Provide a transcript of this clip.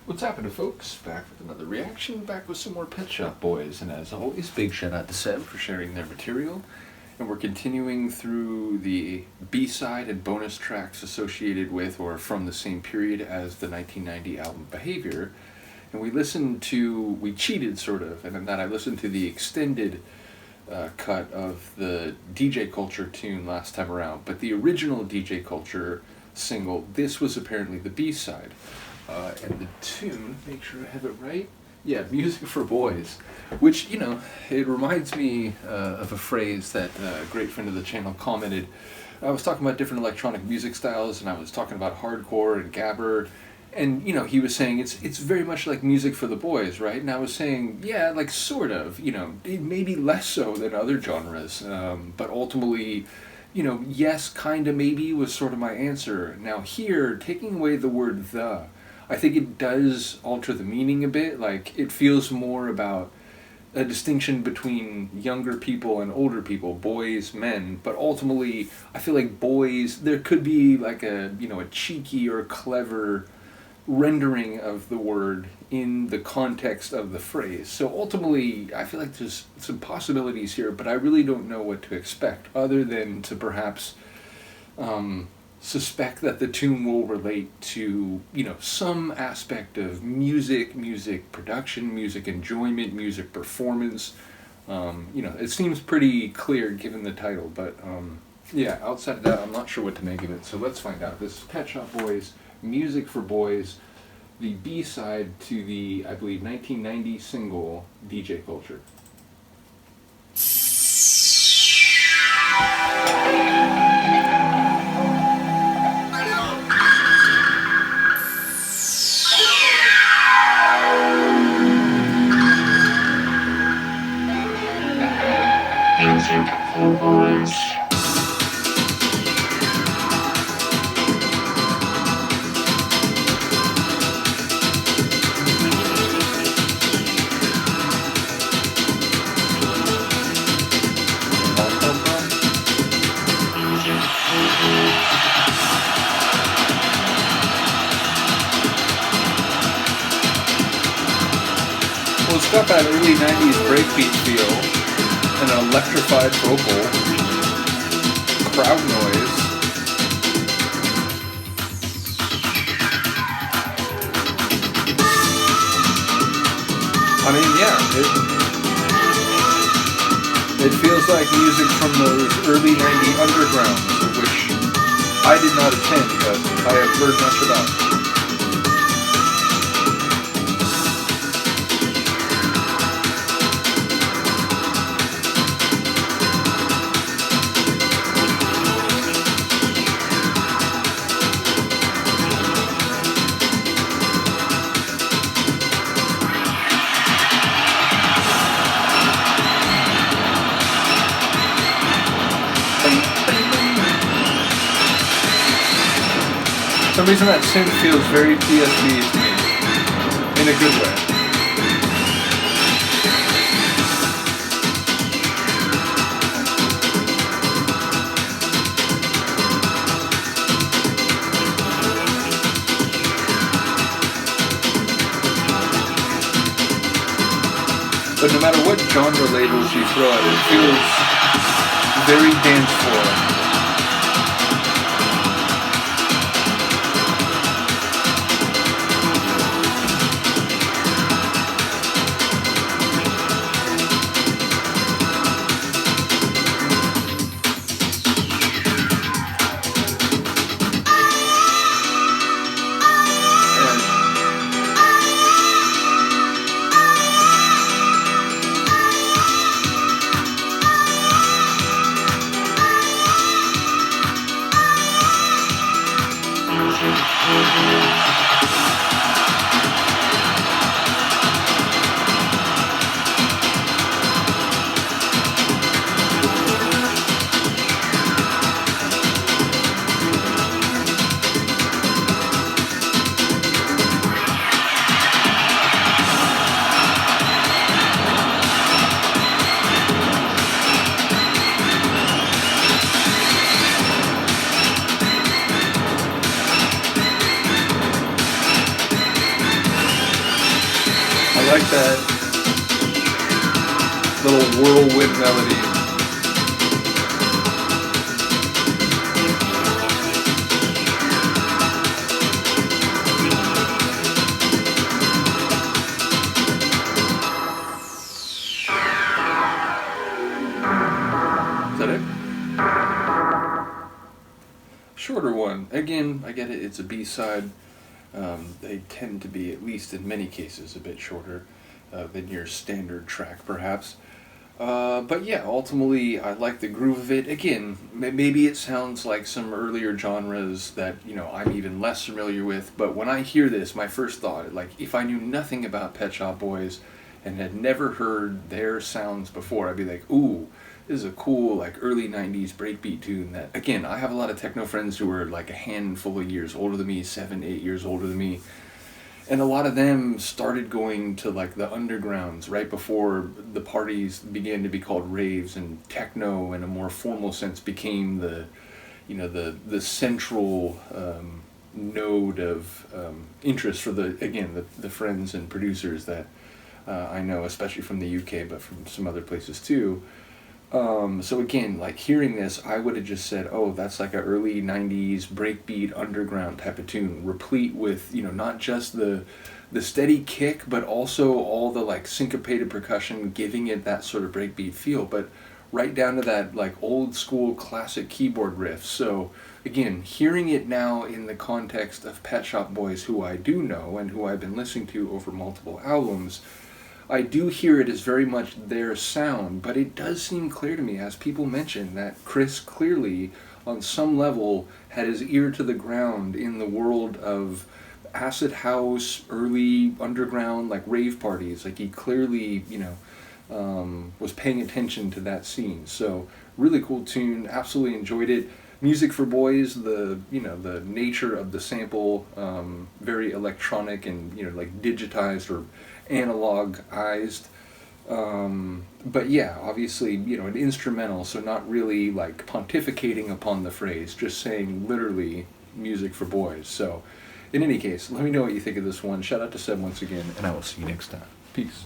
What's happening, folks? Back with another reaction, back with some more Pet Shop Boys, and as always, big shout out to Seb for sharing their material. And we're continuing through the B-side and bonus tracks associated with or from the same period as the 1990 album Behaviour. And we cheated sort of, and in that I listened to the extended cut of the DJ Culture tune last time around. But the original DJ Culture single, this was apparently the B-side. And the tune, make sure I have it right, yeah, Music for Boys, which, it reminds me of a phrase that a great friend of the channel commented. I was talking about different electronic music styles, and I was talking about hardcore and gabber, and, he was saying it's very much like music for the boys, right? And I was saying, yeah, like sort of, maybe less so than other genres, but ultimately, yes, kinda, maybe was sort of my answer. Now here, taking away the word the, I think it does alter the meaning a bit. Like, it feels more about a distinction between younger people and older people, boys, men, but ultimately, I feel like boys, there could be like a cheeky or clever rendering of the word in the context of the phrase. So ultimately, I feel like there's some possibilities here, but I really don't know what to expect, other than to perhaps suspect that the tune will relate to, some aspect of music production, music enjoyment, music performance. It seems pretty clear given the title, but yeah, outside of that, I'm not sure what to make of it. So let's find out. This is Pet Shop Boys, Music for Boys, the B-side to the, I believe, 1990 single DJ Culture. Music for Boys. Well, it's got that early 90s breakbeat feel. An electrified vocal, crowd noise. I mean, yeah, it feels like music from those early 90 undergrounds, of which I did not attend, but I have heard much about. For some reason that synth feels very PSP to me, in a good way. But no matter what genre labels you throw at it, it feels very dance floor. like that little whirlwind melody. Is that it? Shorter one. Again, I get it, it's a B-side. They tend to be, at least in many cases, a bit shorter than your standard track, perhaps. But yeah, ultimately, I like the groove of it. Again, maybe it sounds like some earlier genres that, I'm even less familiar with, but when I hear this, my first thought, like, if I knew nothing about Pet Shop Boys and had never heard their sounds before, I'd be like, ooh, this is a cool, like, early 90s breakbeat tune that, again, I have a lot of techno friends who are, like, a handful of years older than me, 7, 8 years older than me. And a lot of them started going to like the undergrounds right before the parties began to be called raves, and techno in a more formal sense became the central node of interest for the friends and producers that I know, especially from the UK, but from some other places too. So again, like hearing this, I would have just said, oh, that's like a early 90s breakbeat underground type of tune, replete with, not just the steady kick, but also all the like syncopated percussion, giving it that sort of breakbeat feel, but right down to that like old school classic keyboard riff. So again, hearing it now in the context of Pet Shop Boys, who I do know and who I've been listening to over multiple albums, I do hear it as very much their sound, but it does seem clear to me, as people mention, that Chris clearly, on some level, had his ear to the ground in the world of acid house, early underground, like rave parties. Like he clearly, was paying attention to that scene. So really cool tune, absolutely enjoyed it. Music for Boys, the nature of the sample, very electronic and like digitized or analogized, but yeah, obviously an instrumental, so not really like pontificating upon the phrase, just saying literally music for boys. So in any case, let me know what you think of this one. Shout out to Seb once again, and I will see you next time. Peace.